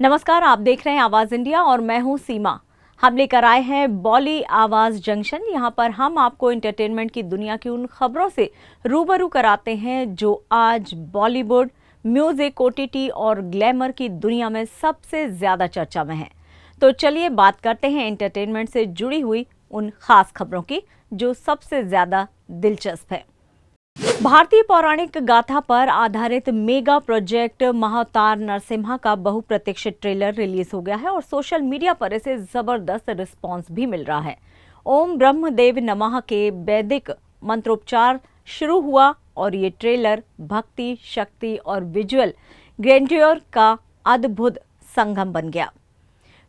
नमस्कार, आप देख रहे हैं आवाज इंडिया और मैं हूं सीमा। हम लेकर आए हैं बॉली आवाज जंक्शन। यहां पर हम आपको एंटरटेनमेंट की दुनिया की उन खबरों से रूबरू कराते हैं जो आज बॉलीवुड, म्यूजिक, ओटीटी और ग्लैमर की दुनिया में सबसे ज्यादा चर्चा में है। तो चलिए बात करते हैं एंटरटेनमेंट से जुड़ी हुई उन खास खबरों की जो सबसे ज्यादा दिलचस्प है। भारतीय पौराणिक गाथा पर आधारित मेगा प्रोजेक्ट महाअवतार नरसिम्हा का बहुप्रतीक्षित ट्रेलर रिलीज हो गया है और सोशल मीडिया पर इसे जबरदस्त रिस्पांस भी मिल रहा है। ओम ब्रह्मदेव नमः के वैदिक मंत्रोच्चार शुरू हुआ और ये ट्रेलर भक्ति, शक्ति और विजुअल ग्रैंडियर का अद्भुत संगम बन गया।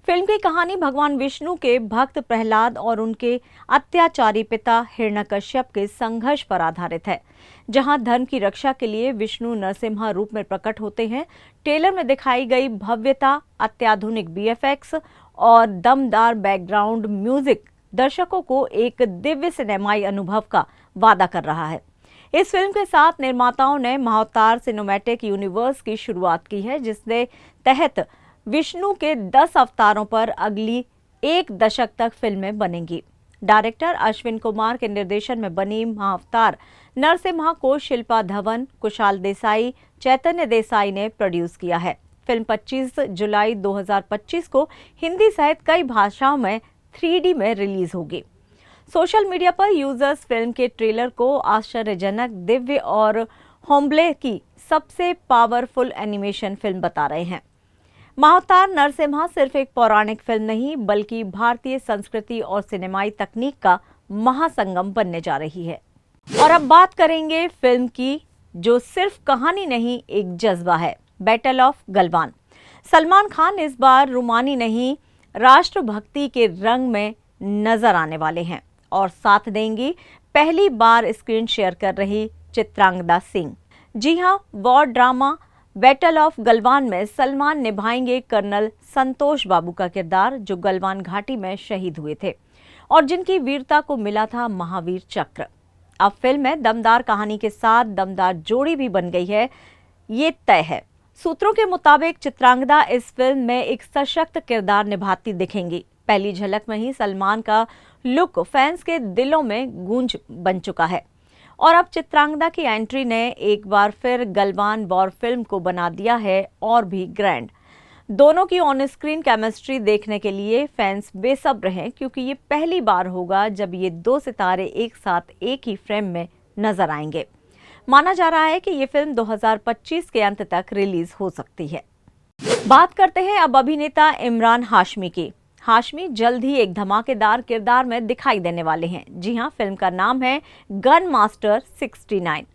फिल्म की कहानी भगवान विष्णु के भक्त प्रहलाद और उनके अत्याचारी पिता हिरण्यकश्यप के संघर्ष पर आधारित है, जहां धर्म की रक्षा के लिए विष्णु नरसिम्हा रूप में प्रकट होते हैं। ट्रेलर में दिखाई गई भव्यता, अत्याधुनिक बीएफएक्स और दमदार बैकग्राउंड म्यूजिक दर्शकों को एक दिव्य सिनेमाई अनुभव का वादा कर रहा है। इस फिल्म के साथ निर्माताओं ने महाअवतार सिनेमैटिक यूनिवर्स की शुरुआत की है, जिसके तहत विष्णु के 10 अवतारों पर अगली 1 दशक तक फिल्में बनेंगी। डायरेक्टर अश्विन कुमार के निर्देशन में बनी महाअवतार नरसिम्हा को शिल्पा धवन, कुशाल देसाई, चैतन्य देसाई ने प्रोड्यूस किया है। फिल्म 25 जुलाई 2025 को हिंदी सहित कई भाषाओं में 3D में रिलीज होगी। सोशल मीडिया पर यूजर्स फिल्म के ट्रेलर को आश्चर्यजनक, दिव्य और होम्बले की सबसे पावरफुल एनिमेशन फिल्म बता रहे हैं। महाअवतार नरसिम्हा सिर्फ एक पौराणिक फिल्म नहीं, बल्कि भारतीय संस्कृति और सिनेमाई तकनीक का महासंगम बनने जा रही है। और अब बात करेंगे फिल्म की, जो सिर्फ कहानी नहीं, एक जज्बा है। Battle of Galwan. सलमान खान इस बार रूमानी नहीं, राष्ट्रभक्ति के रंग में नजर आने वाले हैं और साथ देंगी पहली बार स्क्रीन शेयर कर रही चित्रांगदा सिंह। जी हां, war drama battle of Galwan में सलमान निभाएंगे कर्नल संतोष बाबू का किरदार, जो गलवान घाटी में शहीद हुए थे और जिनकी वीरता को मिला था महावीर चक्र। अब फिल्म में दमदार कहानी के साथ दमदार जोड़ी भी बन गई है, ये तय है। सूत्रों के मुताबिक चित्रांगदा इस फिल्म में एक सशक्त किरदार निभाती दिखेंगी। पहली झलक में ही सलमान का लुक फैंस के दिलों में गूंज बन चुका है और अब चित्रांगदा की एंट्री ने एक बार फिर गलवान वॉर फिल्म को बना दिया है और भी ग्रैंड। दोनों की ऑन स्क्रीन केमिस्ट्री देखने के लिए फैंस बेसब्र हैं, क्योंकि ये पहली बार होगा जब ये 2 सितारे एक साथ एक ही फ्रेम में नजर आएंगे। माना जा रहा है कि ये फिल्म 2025 के अंत तक रिलीज हो सकती है। बात करते हैं अब अभिनेता इमरान हाशमी की। हाशमी जल्द ही एक धमाकेदार किरदार में दिखाई देने वाले हैं। जी हां, फिल्म का नाम है गन मास्टर 69,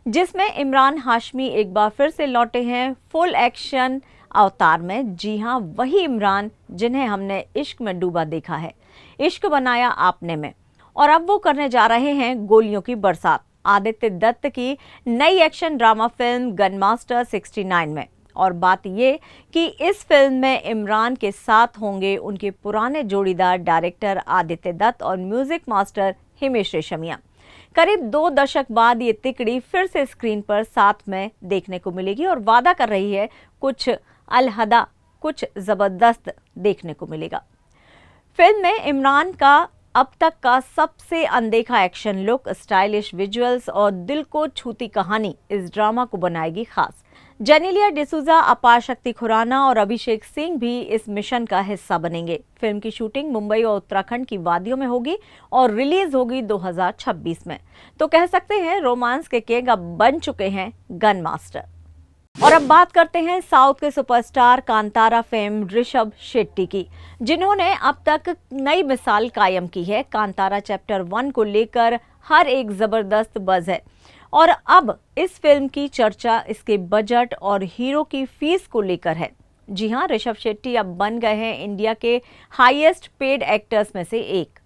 जिसमें इमरान हाशमी एक बार फिर से लौटे हैं फुल एक्शन अवतार में। जी हां, वही इमरान जिन्हें हमने इश्क में डूबा देखा है, इश्क बनाया आपने में, और अब वो करने जा रहे हैं गोलियों की बरसात आदित्य दत्त की नई action drama film gun master 69 में। और बात ये कि इस फिल्म में इमरान के साथ होंगे उनके पुराने जोड़ीदार डायरेक्टर आदित्य दत्त और म्यूजिक मास्टर हिमेश रेशमिया। करीब 2 दशक बाद ये तिकड़ी फिर से स्क्रीन पर साथ में देखने को मिलेगी और वादा कर रही है कुछ अलहदा, कुछ जबरदस्त देखने को मिलेगा। फिल्म में इमरान का अब तक का सबसे अनदेखा एक्शन लुक, स्टाइलिश विजुअल्स और दिल को छूती कहानी इस ड्रामा को बनाएगी खास। जेनेलिया डिसूजा, अपार शक्ति खुराना और अभिषेक सिंह भी इस मिशन का हिस्सा बनेंगे। फिल्म की शूटिंग मुंबई और उत्तराखंड की वादियों में होगी और रिलीज होगी 2026 में। तो कह सकते हैं रोमांस के किंग अब बन चुके हैं गन मास्टर। और अब बात करते हैं साउथ के सुपरस्टार कांतारा फेम ऋषभ शेट्टी की, जिन्होंने अब तक नई मिसाल कायम की है। कांतारा चैप्टर 1 को लेकर हर एक जबरदस्त बज़ है और अब इस फिल्म की चर्चा इसके बजट और हीरो की फीस को लेकर है। जी हां, ऋषभ शेट्टी अब बन गए हैं इंडिया के हाईएस्ट पेड एक्टर्स में से एक।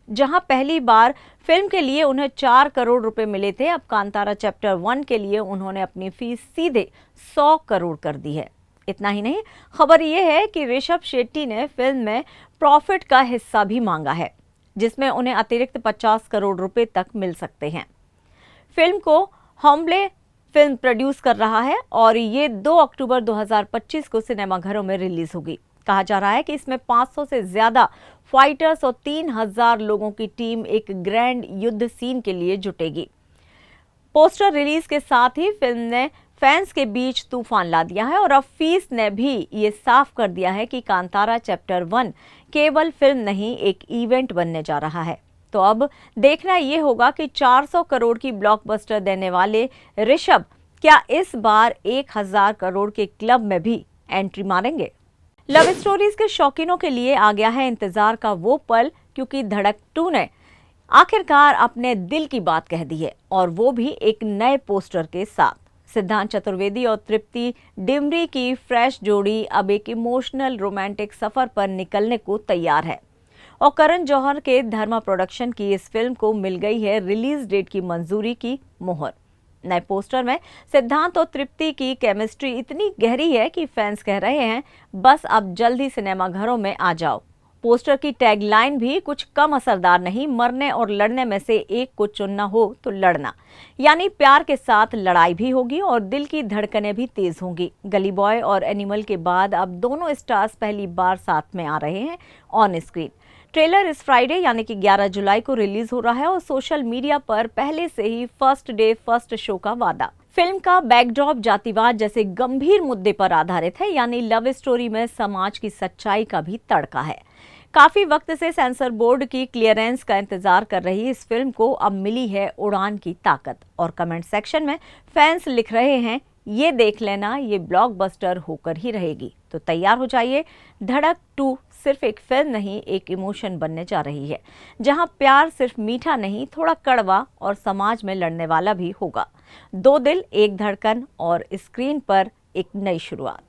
जहां पहली बार फिल्म के लिए उन्हें 4 करोड़ रुपए मिले थे, अब कांतारा चैप्टर 1 के लिए उन्होंने अपनी फीस सीधे 100 करोड़ कर दी है। इतना ही नहीं, खबर यह है कि ऋषभ शेट्टी ने फिल्म में प्रॉफिट का हिस्सा भी मांगा है, जिसमें उन्हें अतिरिक्त 50 करोड़ रुपए तक मिल सकते हैं। फिल्म को होम्बले फिल्म प्रोड्यूस कर रहा है और ये 2 अक्टूबर 2025 को सिनेमाघरों में रिलीज होगी। कहा जा रहा है कि इसमें 500 से ज्यादा फाइटर्स और 3000 लोगों की टीम एक ग्रैंड युद्ध सीन के लिए जुटेगी। पोस्टर रिलीज के साथ ही फिल्म ने फैंस के बीच तूफान ला दिया है और अब फीस ने भी ये साफ कर दिया है कि कांतारा चैप्टर 1 केवल फिल्म नहीं, एक इवेंट बनने जा रहा है। तो अब देखना ये होगा कि 400 करोड़ की ब्लॉकबस्टर देने वाले ऋषभ क्या इस बार 1000 करोड़ के क्लब में भी एंट्री मारेंगे। लव स्टोरीज के शौकीनों के लिए आ गया है इंतजार का वो पल, क्योंकि धड़क 2 ने आखिरकार अपने दिल की बात कह दी है और वो भी एक नए पोस्टर के साथ। सिद्धांत चतुर्वेदी और तृप्ति डिमरी की फ्रेश जोड़ी अब एक इमोशनल रोमांटिक सफर पर निकलने को तैयार है और करण जौहर के धर्मा प्रोडक्शन की इस फिल्म को मिल गई है रिलीज डेट की मंजूरी की मोहर। नए पोस्टर में सिद्धांत और तृप्ति की केमिस्ट्री इतनी गहरी है कि फैंस कह रहे हैं बस अब जल्दी सिनेमाघरों में आ जाओ। पोस्टर की टैगलाइन भी कुछ कम असरदार नहीं, मरने और लड़ने में से एक को चुनना हो तो लड़ना, यानी प्यार के साथ लड़ाई भी होगी और दिल की धड़कनें भी तेज होंगी। गली बॉय और एनिमल के बाद अब दोनों स्टार्स पहली बार साथ में आ रहे हैं ऑन स्क्रीन। ट्रेलर इस फ्राइडे यानी कि 11 जुलाई को रिलीज हो रहा है और सोशल मीडिया पर पहले से ही फर्स्ट डे फर्स्ट शो का वादा। फिल्म का बैकड्रॉप जातिवाद जैसे गंभीर मुद्दे पर आधारित है, यानी लव स्टोरी में समाज की सच्चाई का भी तड़का है। काफी वक्त से सेंसर बोर्ड की क्लियरेंस का इंतजार कर रही इस फिल्म को अब मिली है उड़ान की ताकत और कमेंट सेक्शन में फैंस लिख रहे हैं ये देख लेना, ये ब्लॉकबस्टर होकर ही रहेगी। तो तैयार हो जाइए, धड़क 2 सिर्फ एक फिल्म नहीं, एक इमोशन बनने जा रही है, जहां प्यार सिर्फ मीठा नहीं, थोड़ा कड़वा और समाज में लड़ने वाला भी होगा। 2 दिल एक धड़कन और स्क्रीन पर एक नई शुरुआत।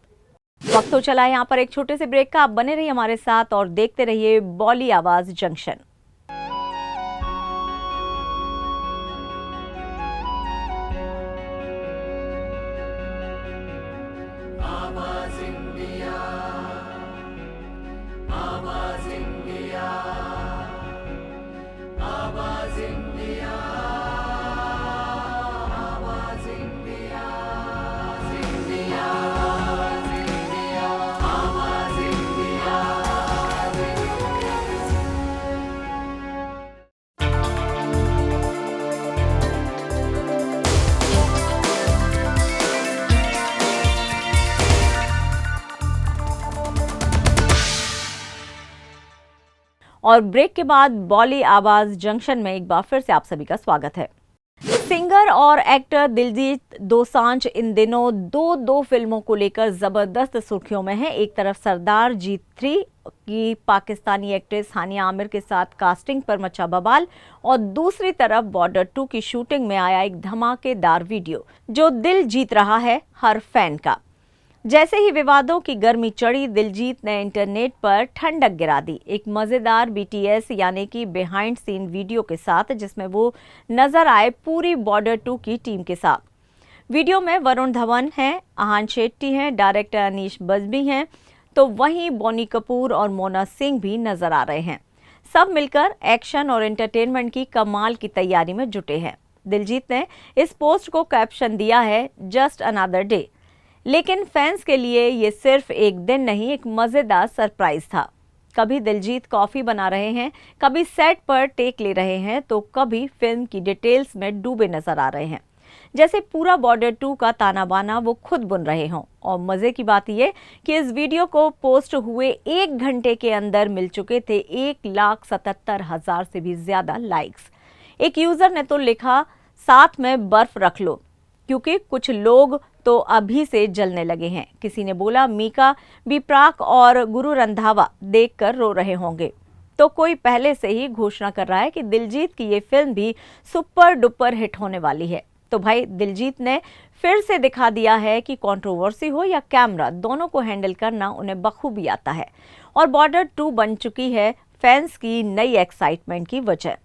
वक्त तो चला है यहाँ पर एक छोटे से ब्रेक का। आप बने रहिए हमारे साथ और देखते रहिए बॉली आवाज जंक्शन। आवाज इंडिया, आवाज इंडिया, आवाज इंडिया, आवाज इंडिया, इंडिया, इंडिया, आवाज इंडिया। और ब्रेक के बाद बॉली आवाज जंक्शन में एक बार फिर से आप सभी का स्वागत है। सिंगर और एक्टर दिलजीत दोसांझ इन दिनों दो फिल्मों को लेकर जबरदस्त सुर्खियों में है। एक तरफ सरदार जी 3 की पाकिस्तानी एक्ट्रेस हानिया आमिर के साथ कास्टिंग पर मचा बवाल और दूसरी तरफ बॉर्डर 2 की शूटिंग में आया एक धमाकेदार वीडियो जो दिल जीत रहा है हर फैन का। जैसे ही विवादों की गर्मी चढ़ी, दिलजीत ने इंटरनेट पर ठंडक गिरा दी एक मजेदार BTS यानी कि बिहाइंड सीन वीडियो के साथ, जिसमें वो नजर आए पूरी बॉर्डर 2 की टीम के साथ। वीडियो में वरुण धवन हैं, आहान शेट्टी हैं, डायरेक्टर अनीश बज्मी हैं, तो वहीं बोनी कपूर और मोना सिंह भी नजर आ रहे हैं। सब मिलकर एक्शन और एंटरटेनमेंट की कमाल की तैयारी में जुटे हैं। दिलजीत ने इस पोस्ट को कैप्शन दिया है जस्ट अनदर डे, लेकिन फैंस के लिए ये सिर्फ एक दिन नहीं, एक मजेदार सरप्राइज था। कभी दिलजीत कॉफी बना रहे हैं, कभी सेट पर टेक ले रहे हैं, तो कभी फिल्म की डिटेल्स में डूबे नजर आ रहे हैं, जैसे पूरा बॉर्डर 2 का ताना बाना वो खुद बुन रहे हों। और मजे की बात यह कि इस वीडियो को पोस्ट हुए 1 घंटे के अंदर मिल चुके थे 1,77,000 से भी ज्यादा लाइक्स। एक यूजर ने तो लिखा साथ में बर्फ रख लो, क्योंकि कुछ लोग तो अभी से जलने लगे हैं। किसी ने बोला मीका बिप्राक और गुरु रंधावा देखकर रो रहे होंगे, तो कोई पहले से ही घोषणा कर रहा है कि दिलजीत की ये फिल्म भी सुपर डुपर हिट होने वाली है। तो भाई दिलजीत ने फिर से दिखा दिया है कि कंट्रोवर्सी हो या कैमरा, दोनों को हैंडल करना उन्हें बखूबी आता है और बॉर्डर 2 बन चुकी है फैंस की नई एक्साइटमेंट की वजह।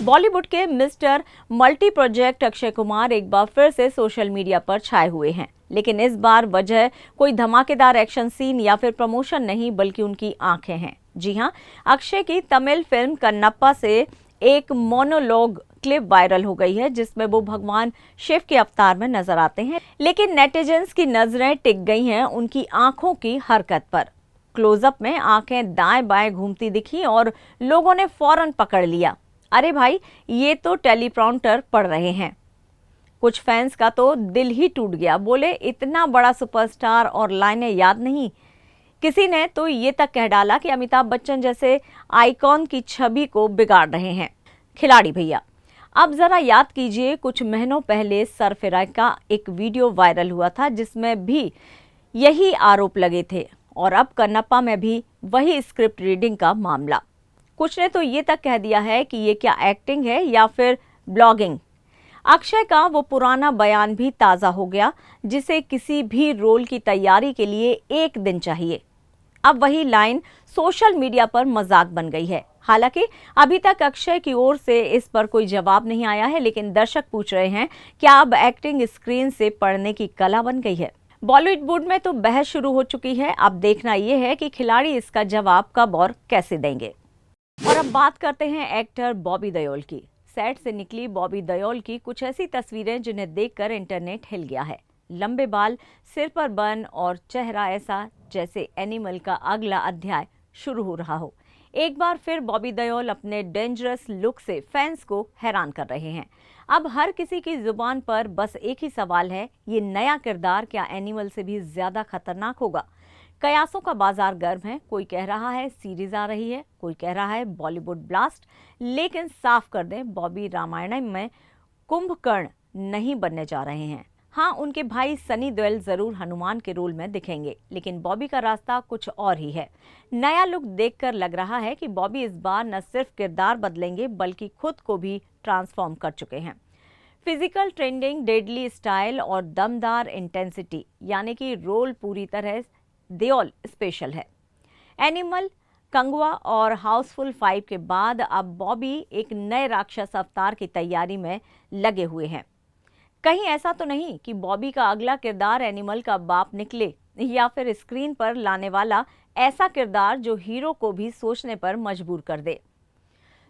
बॉलीवुड के mister multi project Akshay Kumar एक बार फिर से सोशल मीडिया पर छाए हुए हैं, लेकिन इस बार वजह कोई धमाकेदार एक्शन सीन या फिर प्रमोशन नहीं, बल्कि उनकी आंखें हैं। जी हां, अक्षय की तमिल फिल्म कन्नप्पा से एक मोनोलॉग क्लिप वायरल हो गई है जिसमें वो भगवान शिव के अवतार में नजर आते हैं, लेकिन नेटिजन्स की नजरें टिक गई हैं उनकी आंखों की हरकत पर। क्लोजअप में आंखें दाएं बाएं घूमती दिखी और लोगों ने फौरन पकड़ लिया, अरे भाई ये तो टेलीप्रॉम्प्टर पढ़ रहे हैं। कुछ फैंस का तो दिल ही टूट गया, बोले इतना बड़ा सुपरस्टार और लाइनें याद नहीं। किसी ने तो ये तक कह डाला कि अमिताभ बच्चन जैसे आइकॉन की छवि को बिगाड़ रहे हैं खिलाड़ी भैया। अब जरा याद कीजिए, कुछ महीनों पहले सरफराज का एक वीडियो वायरल हुआ था जिसमें भी यही आरोप लगे थे, और अब कन्नप्पा में भी वही स्क्रिप्ट रीडिंग का मामला। कुछ ने तो ये तक कह दिया है कि ये क्या एक्टिंग है या फिर ब्लॉगिंग। अक्षय का वो पुराना बयान भी ताज़ा हो गया जिसे किसी भी रोल की तैयारी के लिए 1 दिन चाहिए। अब वही लाइन सोशल मीडिया पर मजाक बन गई है। हालांकि अभी तक अक्षय की ओर से इस पर कोई जवाब नहीं आया है, लेकिन दर्शक पूछ रहे हैं क्या अब एक्टिंग स्क्रीन से पढ़ने की कला बन गई है। बॉलीवुड में तो बहस शुरू हो चुकी है, अब देखना यह है कि खिलाड़ी इसका जवाब कब और कैसे देंगे। और अब बात करते हैं एक्टर बॉबी देओल की। सेट से निकली बॉबी देओल की कुछ ऐसी तस्वीरें जिन्हें देखकर इंटरनेट हिल गया है। लंबे बाल, सिर पर बन और चेहरा ऐसा जैसे एनिमल का अगला अध्याय शुरू हो रहा हो। एक बार फिर बॉबी देओल अपने डेंजरस लुक से फैंस को हैरान कर रहे हैं। अब हर किसी की जुबान पर बस एक ही सवाल है, ये नया किरदार क्या एनिमल से भी ज्यादा खतरनाक होगा? कयासों का बाजार गर्म है, कोई कह रहा है सीरीज आ रही है, कोई कह रहा है बॉलीवुड ब्लास्ट। लेकिन साफ कर दें, बॉबी रामायणम में कुंभकर्ण नहीं बनने जा रहे हैं। हाँ, उनके भाई सनी देओल जरूर हनुमान के रोल में दिखेंगे, लेकिन बॉबी का रास्ता कुछ और ही है। नया लुक देखकर लग रहा है कि बॉबी इस बार न सिर्फ किरदार बदलेंगे बल्कि खुद को भी ट्रांसफॉर्म कर चुके हैं। फिजिकल ट्रेंडिंग, डेडली स्टाइल और दमदार इंटेंसिटी, यानी कि रोल पूरी तरह देओल स्पेशल है। एनिमल, कंगवा और हाउसफुल 5 के बाद अब बॉबी एक नए राक्षस अवतार की तैयारी में लगे हुए हैं। कहीं ऐसा तो नहीं कि बॉबी का अगला किरदार एनिमल का बाप निकले, या फिर स्क्रीन पर लाने वाला ऐसा किरदार जो हीरो को भी सोचने पर मजबूर कर दे।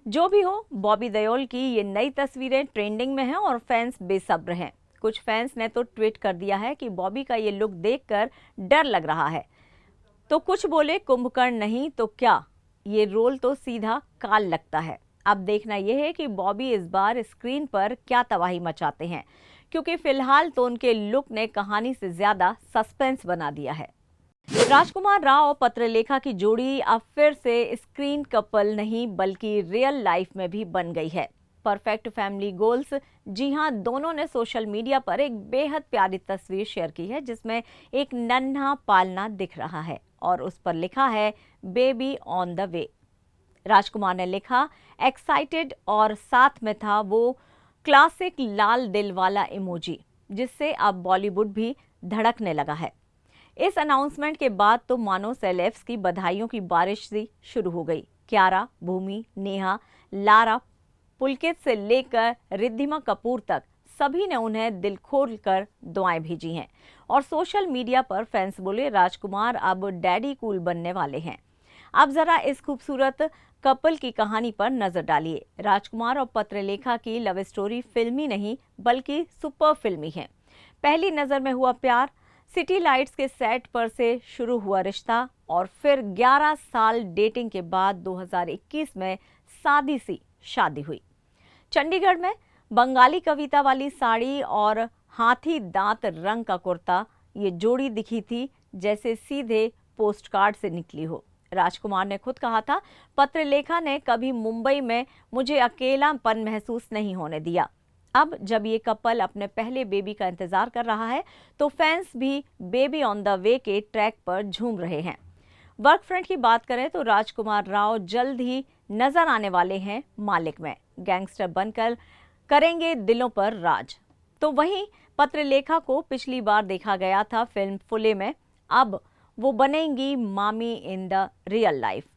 जो भी हो, बॉबी देओल की ये नई तस्वीरें ट्रेंडिंग में हैं और फैंस बेसब्र हैं। कुछ फैंस ने तो ट्वीट कर दिया है कि बॉबी का ये लुक देखकर डर लग रहा है, तो कुछ बोले कुंभकर्ण नहीं तो क्या, ये रोल तो सीधा काल लगता है। अब देखना यह है कि बॉबी इस बार स्क्रीन पर क्या तबाही मचाते हैं, क्योंकि फिलहाल तो उनके लुक ने कहानी से ज्यादा सस्पेंस बना दिया है। राजकुमार राव और पत्रलेखा की जोड़ी अब फिर से स्क्रीन कपल नहीं बल्कि रियल लाइफ में भी बन गई है। परफेक्ट फैमिली गोल्स, जी हां, दोनों ने सोशल मीडिया पर एक बेहद प्यारी तस्वीर शेयर की है जिसमें एक नन्हा पालना दिख रहा है और उस पर लिखा है बेबी ऑन द वे। राजकुमार ने लिखा एक्साइटेड और साथ में था वो क्लासिक लाल दिल वाला इमोजी, जिससे अब बॉलीवुड भी धड़कने लगा है। इस अनाउंसमेंट के बाद तो मानो सेलेब्स की बधाइयों की बारिश सी शुरू हो गई। क्यारा, भूमि, नेहा, लारा, पुलकित से लेकर रिद्धिमा कपूर तक सभी ने उन्हें दिल खोल कर दुआएं भेजी हैं और सोशल मीडिया पर फैंस बोले राजकुमार अब डैडी कूल बनने वाले हैं। अब जरा इस खूबसूरत कपल की कहानी पर नजर डालिए। राजकुमार और पत्रलेखा की लव स्टोरी फिल्मी नहीं बल्कि सुपर फिल्मी है। पहली नजर में हुआ प्यार, सिटी लाइट्स के सेट पर से शुरू हुआ रिश्ता और फिर 11 साल डेटिंग के बाद 2021 में सादी सी शादी हुई। चंडीगढ़ में बंगाली कविता वाली साड़ी और हाथी दांत रंग का कुर्ता, ये जोड़ी दिखी थी जैसे सीधे पोस्टकार्ड से निकली हो। राजकुमार ने खुद कहा था, पत्रलेखा ने कभी मुंबई में मुझे अकेलापन महसूस नहीं होने दिया। अब जब ये कपल अपने पहले बेबी का इंतजार कर रहा है तो फैंस भी बेबी ऑन द वे के ट्रैक पर झूम रहे हैं। वर्क फ्रंट की बात करें तो राजकुमार राव जल्द ही नजर आने वाले हैं मालिक में, गैंगस्टर बनकर करेंगे दिलों पर राज। तो वहीं पत्रलेखा को पिछली बार देखा गया था फिल्म फुले में, अब वो बनेंगी मामी इन द रियल लाइफ।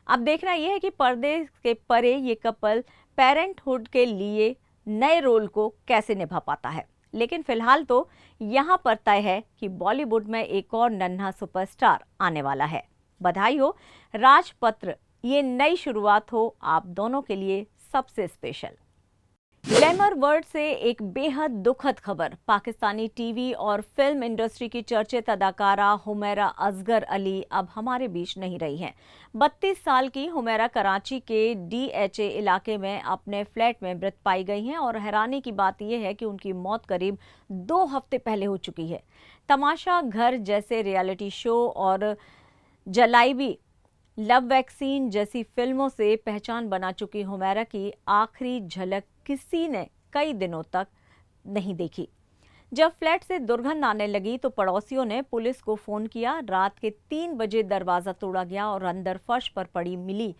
अब देखना यह है कि पर्दे के परे ये कपल पेरेंटहुड के लिए नए रोल को कैसे निभा पाता है। लेकिन फिलहाल तो यहाँ पर तय है कि बॉलीवुड में एक और नन्हा सुपरस्टार आने वाला है। बधाई हो राजपत्र, ये नई शुरुआत हो आप दोनों के लिए सबसे स्पेशल। ग्लैमर वर्ल्ड से एक बेहद दुखद खबर। पाकिस्तानी टीवी और फिल्म इंडस्ट्री की चर्चित अदाकारा हुमैरा असगर अली अब हमारे बीच नहीं रही हैं। 32 साल की हुमैरा कराची के DHA इलाके में अपने फ्लैट में मृत पाई गई हैं और हैरानी की बात यह है कि उनकी मौत करीब 2 हफ्ते पहले हो चुकी है। तमाशा घर जैसे रियलिटी शो और जलाइबी लव वैक्सीन जैसी फिल्मों से पहचान बना चुकी हुमैरा की आखिरी झलक किसी ने कई दिनों तक नहीं देखी। जब फ्लैट से दुर्गंध आने लगी तो पड़ोसियों ने पुलिस को फोन किया। रात के 3 बजे दरवाजा तोड़ा गया और अंदर फर्श पर पड़ी मिली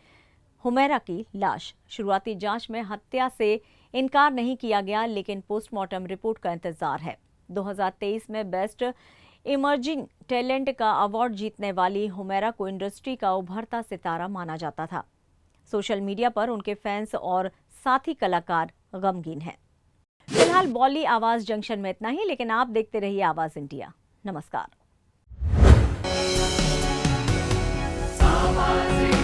हुमैरा की लाश। शुरुआती जांच में हत्या से इनकार नहीं किया गया, लेकिन पोस्टमार्टम रिपोर्ट का इंतजार है। 2023 में बेस्ट इमर्जिंग टैलेंट का अवार्ड जीतने वाली हुमैरा को इंडस्ट्री का उभरता सितारा माना जाता था। सोशल मीडिया पर उनके फैंस और साथी कलाकार गमगीन हैं। फिलहाल बॉली आवाज जंक्शन में इतना ही, लेकिन आप देखते रहिए आवाज इंडिया। नमस्कार। आवाज